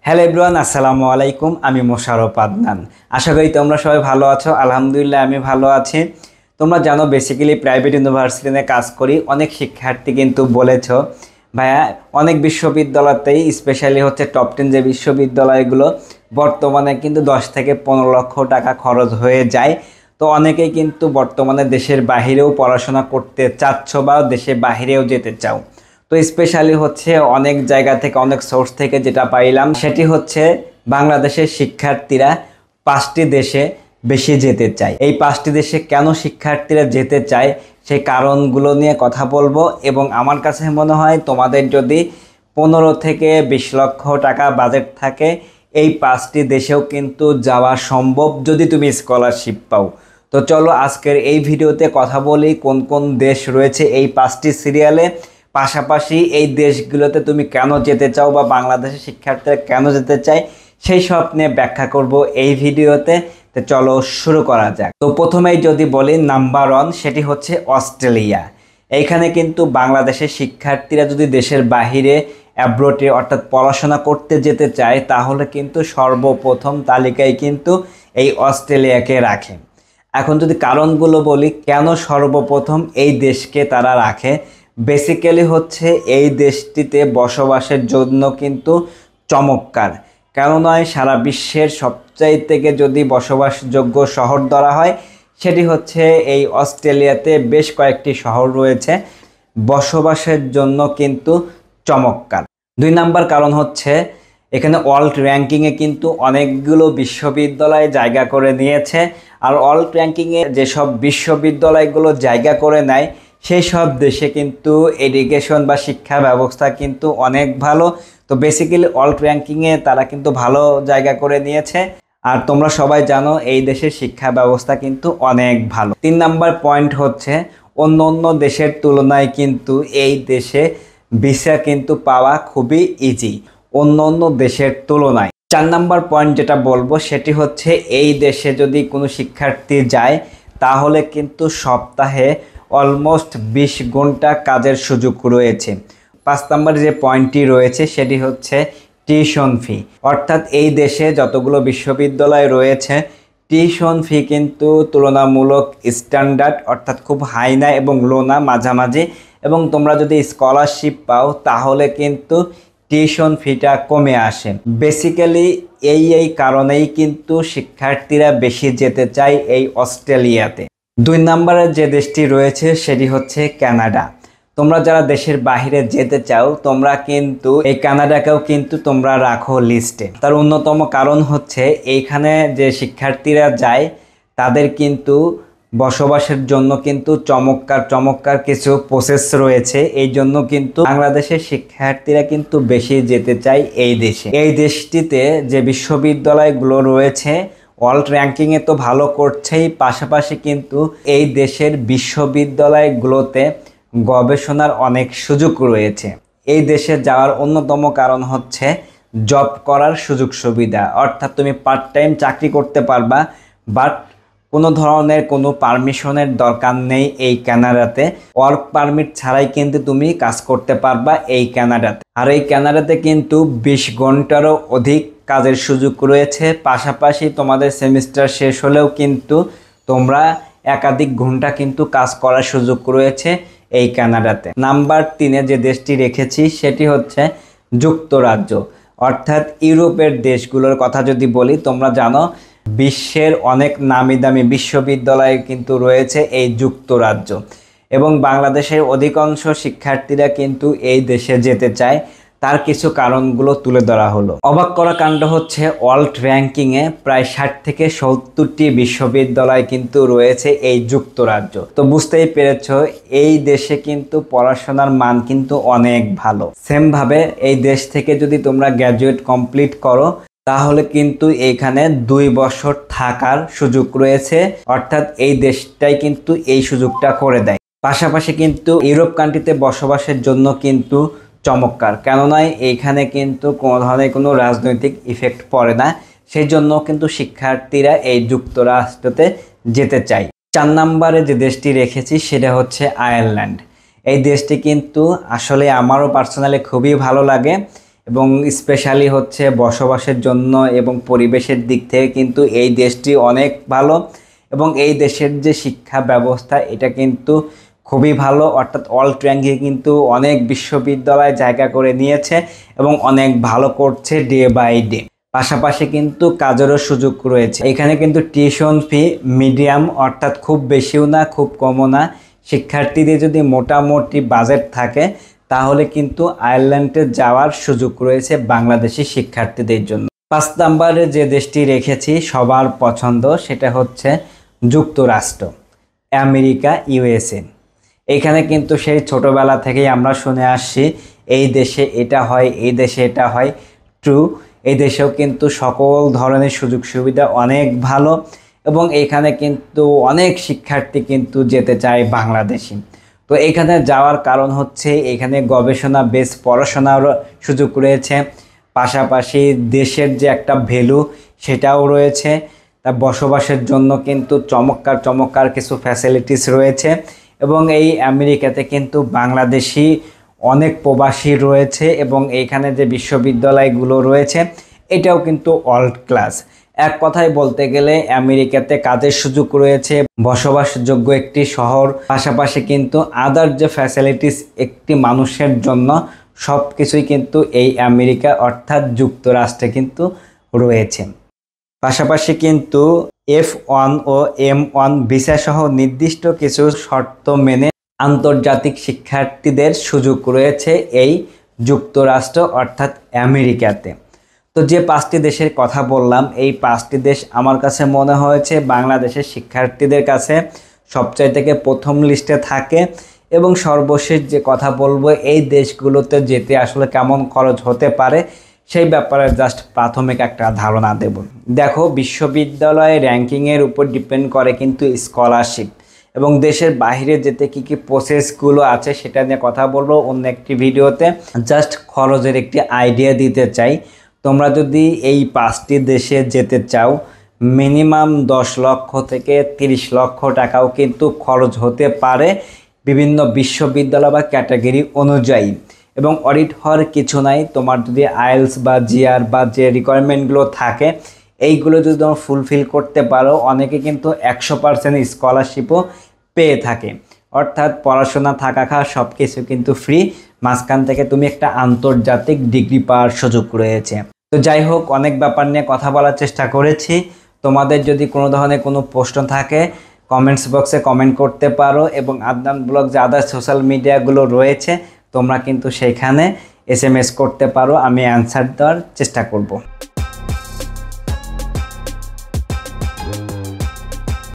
Hello everyone, আসসালামু আলাইকুম। আমি মোশাররফ আদনান। আশা করি তোমরা সবাই ভালো আছো। আলহামদুলিল্লাহ আমি ভালো আছি। তোমরা জানো বেসিক্যালি প্রাইভেট ইউনিভার্সিটিতে কাজ করি। অনেক শিক্ষার্থী কিন্তু বলেছো ভাইয়া অনেক বিশ্ববিদ্যালয়তেই স্পেশালি হচ্ছে টপ 10 যে বিশ্ববিদ্যালয়গুলো বর্তমানে কিন্তু 10 থেকে 15 লক্ষ টাকা খরচ হয়ে যায়। তো অনেকেই কিন্তু বর্তমানে দেশের বাহিরেও পড়াশোনা করতে চাচ্ছ বা দেশের বাহিরেও যেতে চাও। তো স্পেশালি হচ্ছে অনেক জায়গা থেকে অনেক সোর্স থেকে যেটা পাইলাম সেটি হচ্ছে বাংলাদেশের শিক্ষার্থীরা 5টি দেশে বেশি যেতে চায়। এই 5টি দেশে কেন শিক্ষার্থীরা যেতে চায় সেই কারণগুলো নিয়ে কথা বলবো। এবং আমার কাছে মনে হয় তোমাদের যদি 15 থেকে 20 লক্ষ টাকা বাজেট থাকে এই 5টি দেশেও কিন্তু যাওয়া সম্ভব যদি তুমি স্কলারশিপ পাও। তো চলো আজকের এই ভিডিওতে কথা বলি কোন কোন দেশ রয়েছে এই 5টি সিরিয়ালে, পাশাপাশি এই দেশগুলোতে তুমি কেন যেতে চাও বা বাংলাদেশের শিক্ষার্থীরা কেন যেতে চায় সেই সব নিয়ে ব্যাখ্যা করব এই ভিডিওতে। তো চলো শুরু করা যাক। তো প্রথমেই যদি বলি নাম্বার 1 সেটি হচ্ছে অস্ট্রেলিয়া। এইখানে কিন্তু বাংলাদেশের শিক্ষার্থীরা যদি দেশের বাহিরে অ্যাব্রোডে অর্থাৎ পড়াশোনা করতে যেতে চায় তাহলে কিন্তু সর্বপ্রথম তালিকায় কিন্তু এই অস্ট্রেলিয়াকে রাখে। এখন যদি কারণগুলো বলি কেন সর্বপ্রথম এই দেশকে তারা রাখে, বেসিক্যালি হচ্ছে এই দেশটিতে বসবাসের জন্য কিন্তু চমৎকার। কেন নয়, সারা বিশ্বের সবচাইতে যদি বসবাসযোগ্য শহর ধরা হয় সেটি হচ্ছে এই অস্ট্রেলিয়াতে বেশ কয়েকটি শহর রয়েছে বসবাসের জন্য কিন্তু চমৎকার। 2 নাম্বার কারণ হচ্ছে এখানে ওয়ার্ল্ড র্যাঙ্কিংয়ে কিন্তু অনেকগুলো বিশ্ববিদ্যালয় জায়গা করে নিয়েছে। আর ওয়ার্ল্ড র্যাঙ্কিংয়ে যেসব বিশ্ববিদ্যালয়গুলো জায়গা করে নেয় সেই সব দেশে কিন্তু এডুকেশন বা শিক্ষা ব্যবস্থা কিন্তু অনেক ভালো। তো বেসিক্যালি ওয়ার্ল্ড র্যাঙ্কিংয়ে তারা কিন্তু ভালো জায়গা করে নিয়েছে। আর তোমরা সবাই জানো এই দেশের শিক্ষা ব্যবস্থা কিন্তু অনেক ভালো। 3 নাম্বার পয়েন্ট হচ্ছে অন্য অন্য দেশের তুলনায় কিন্তু এই দেশে ভিসা কিন্তু পাওয়া খুবই ইজি অন্য অন্য দেশের তুলনায়। 4 নাম্বার পয়েন্ট যেটা বলবো সেটি হচ্ছে এই দেশে যদি কোনো শিক্ষার্থী যায় তাহলে কিন্তু সপ্তাহে অলমোস্ট 20 ঘন্টা কাজের সুযোগ রয়েছে। 5 নাম্বার যে পয়েন্টটি রয়েছে সেটি হচ্ছে টিউশন ফি। অর্থাৎ এই দেশে যতগুলো বিশ্ববিদ্যালয় রয়েছে টিউশন ফি কিন্তু তুলনামূলক স্ট্যান্ডার্ড, অর্থাৎ খুব হাই না এবং লো না, মাঝামাঝি। এবং তোমরা যদি স্কলারশিপ পাও তাহলে কিন্তু টিউশন ফিটা কমে আসে। বেসিক্যালি এই কারণেই কিন্তু শিক্ষার্থীরা বেশি যেতে চায় এই অস্ট্রেলিয়াতে। 2 নম্বরের যে দেশটি রয়েছে সেটি হচ্ছে কানাডা। তোমরা যারা দেশের বাইরে যেতে চাও তোমরা কিন্তু এই কানাডাকেও কিন্তু তোমরা রাখো লিস্টে। তার অন্যতম কারণ হচ্ছে এইখানে যে শিক্ষার্থীরা যায় তাদের কিন্তু বসবাসের জন্য কিন্তু চমৎকার কিছু প্রসেস রয়েছে। এই জন্য কিন্তু বাংলাদেশের শিক্ষার্থীরা কিন্তু বেশি যেতে চায় এই দেশে। এই দেশটিতে যে বিশ্ববিদ্যালয়গুলো রয়েছে ওয়ার্ল্ড র্যাঙ্কিংয়ে তো ভালো করছেই, পাশাপাশি কিন্তু এই দেশের বিশ্ববিদ্যালয়গুলোতে গবেষণার অনেক সুযোগ রয়েছে। এই দেশে যাওয়ার অন্যতম কারণ হচ্ছে জব করার সুযোগ সুবিধা। অর্থাৎ তুমি পার্ট টাইম চাকরি করতে পারবা, বাট কোনো ধরনের কোনো পারমিশনের দরকার নেই এই কানাডাতে। ওয়ার্ক পারমিট ছাড়াই কিন্তু তুমি কাজ করতে পারবা এই কানাডাতে। আর এই কানাডাতে কিন্তু 20 ঘন্টারও অধিক কাজের সুযোগ রয়েছে। পাশাপাশি তোমাদের সেমিস্টার শেষ হলেও কিন্তু তোমরা একাধিক ঘন্টা কিন্তু কাজ করার সুযোগ রয়েছে এই কানাডাতে। নাম্বার 3 যে দেশটি রেখেছি সেটি হচ্ছে যুক্তরাজ্য। অর্থাৎ ইউরোপের দেশগুলোর কথা যদি বলি, তোমরা জানো বিশ্বের অনেক নামি দামি বিশ্ববিদ্যালয় কিন্তু রয়েছে এই যুক্তরাজ্য। এবং বাংলাদেশের অধিকাংশ শিক্ষার্থীরা কিন্তু এই দেশে যেতে চায়। তার কিছু কারণগুলো তুলে ধরা হলো। অবাক করা কাণ্ড হচ্ছে ওয়ার্ল্ড র্যাঙ্কিংয়ে প্রায় 60 থেকে 70টি বিশ্ববিদ্যালয় কিন্তু রয়েছে এই যুক্তরাজ্য। তো বুঝতেই পেরেছ এই দেশে কিন্তু পড়াশোনার মান কিন্তু অনেক ভালো। সেমভাবে এই দেশ থেকে যদি তোমরা গ্র্যাজুয়েট কমপ্লিট করো তাহলে কিন্তু এখানে 2 বছর থাকার সুযোগ রয়েছে। অর্থাৎ এই দেশটাই কিন্তু এই সুযোগটা করে দেয়। পাশাপাশি কিন্তু ইউরোপ কান্ট্রিতে বসবাসের জন্য কিন্তু চমৎকার, কেননা এইখানে কিন্তু কোনো ধরনের কোনো রাজনৈতিক ইফেক্ট পড়ে না। সেই জন্য কিন্তু শিক্ষার্থীরা এই যুক্তরাষ্ট্রতে যেতে চায়। 4 নম্বরে যে দেশটি রেখেছি সেটা হচ্ছে আয়ারল্যান্ড। এই দেশটি কিন্তু আসলে আমারও পার্সোনালি খুবই ভালো লাগে। এবং স্পেশালি হচ্ছে বসবাসের জন্য এবং পরিবেশের দিক থেকে কিন্তু এই দেশটি অনেক ভালো। এবং এই দেশের যে শিক্ষা ব্যবস্থা এটা কিন্তু খুবই ভালো, অর্থাৎ অল র্যাঙ্কে কিন্তু অনেক বিশ্ববিদ্যালয় জায়গা করে নিয়েছে এবং অনেক ভালো করছে ডে বাই ডে। পাশাপাশি কিন্তু কাজেরও সুযোগ রয়েছে। এখানে কিন্তু টিউশন ফি মিডিয়াম, অর্থাৎ খুব বেশিও না খুব কমও না। শিক্ষার্থীদের যদি মোটামুটি বাজেট থাকে তাহলে কিন্তু আয়ারল্যান্ডে যাওয়ার সুযোগ রয়েছে বাংলাদেশি শিক্ষার্থীদের জন্য। 5 নম্বরে যে দেশটি রেখেছি সবার পছন্দ, সেটা হচ্ছে যুক্তরাষ্ট্র, আমেরিকা, ইউএসএ। এখানে কিন্তু সেই ছোটোবেলা থেকেই আমরা শুনে আসছি এই দেশে এটা হয়, এই দেশে এটা হয়। ট্রু, এই দেশেও কিন্তু সকল ধরনের সুযোগ সুবিধা অনেক ভালো এবং এখানে কিন্তু অনেক শিক্ষার্থী কিন্তু যেতে চায় বাংলাদেশি। তো এখানে যাওয়ার কারণ হচ্ছে এখানে গবেষণা বেস পড়াশোনার সুযোগ রয়েছে, পাশাপাশি দেশের যে একটা ভ্যালু সেটাও রয়েছে। তা বসবাসের জন্য কিন্তু চমৎকার চমৎকার কিছু ফ্যাসিলিটিস রয়েছে এবং এই আমেরিকাতে কিন্তু বাংলাদেশি অনেক প্রবাসী রয়েছে এবং এইখানে যে বিশ্ববিদ্যালয়গুলো রয়েছে এটাও কিন্তু ওয়ার্ল্ড ক্লাস। এক কথায় বলতে গেলে আমেরিকাতে কাজের সুযোগ রয়েছে, বসবাসযোগ্য একটি শহর, পাশাপাশি কিন্তু আদার যে ফ্যাসিলিটিস একটি মানুষের জন্য সব কিছুই কিন্তু এই আমেরিকা অর্থাৎ যুক্তরাষ্ট্রে কিন্তু রয়েছে। পাশাপাশি কিন্তু F1 ও M1 ভিসা সহ নির্দিষ্ট কিছু শর্ত মেনে আন্তর্জাতিক শিক্ষার্থীদের সুযোগ রয়েছে এই যুক্তরাষ্ট্র অর্থাৎ আমেরিকাতে। তো যে 5টি দেশের কথা বললাম এই 5টি দেশ আমার কাছে মনে হয়েছে বাংলাদেশের শিক্ষার্থীদের কাছে সবচাইতে থেকে প্রথম লিস্টে থাকে। এবং সর্বশেষ যে কথা বলবো এই দেশগুলোতে যেতে আসলে কেমন খরচ হতে পারে সেই ব্যাপারে জাস্ট প্রাথমিক একটা ধারণা দেব। দেখো, বিশ্ববিদ্যালয়ে র্যাঙ্কিংয়ের উপর ডিপেন্ড করে কিন্তু স্কলারশিপ এবং দেশের বাইরে যেতে কী কী প্রসেসগুলো আছে সেটা নিয়ে কথা বলবো অন্য একটি ভিডিওতে। জাস্ট খরচের একটি আইডিয়া দিতে চাই। তোমরা যদি এই 5টি দেশে যেতে চাও মিনিমাম 10 লক্ষ থেকে 30 লক্ষ টাকাও কিন্তু খরচ হতে পারে বিভিন্ন বিশ্ববিদ্যালয় বা ক্যাটাগরি অনুযায়ী। এবং অডিট হওয়ার কিছু নাই, তোমার যদি আইএলস বা জিআর বা যে রিকোয়ারমেন্টগুলো থাকে এইগুলো যদি তোমরা ফুলফিল করতে পারো অনেকে কিন্তু 100% স্কলারশিপও পেয়ে থাকে। অর্থাৎ পড়াশোনা থাকা খাওয়া সব কিছু কিন্তু ফ্রি, মাঝখান থেকে তুমি একটা আন্তর্জাতিক ডিগ্রি পাওয়ার সুযোগ রয়েছে। তো যাই হোক, অনেক ব্যাপার নিয়ে কথা বলার চেষ্টা করেছি। তোমাদের যদি কোনো ধরনের কোনো প্রশ্ন থাকে কমেন্টস বক্সে কমেন্ট করতে পারো এবং আদনান ব্লগ যে আদার সোশ্যাল মিডিয়াগুলো রয়েছে তোমরা কিন্তু সেইখানে SMS করতে পারো, আমি অ্যান্সার দেওয়ার চেষ্টা করব।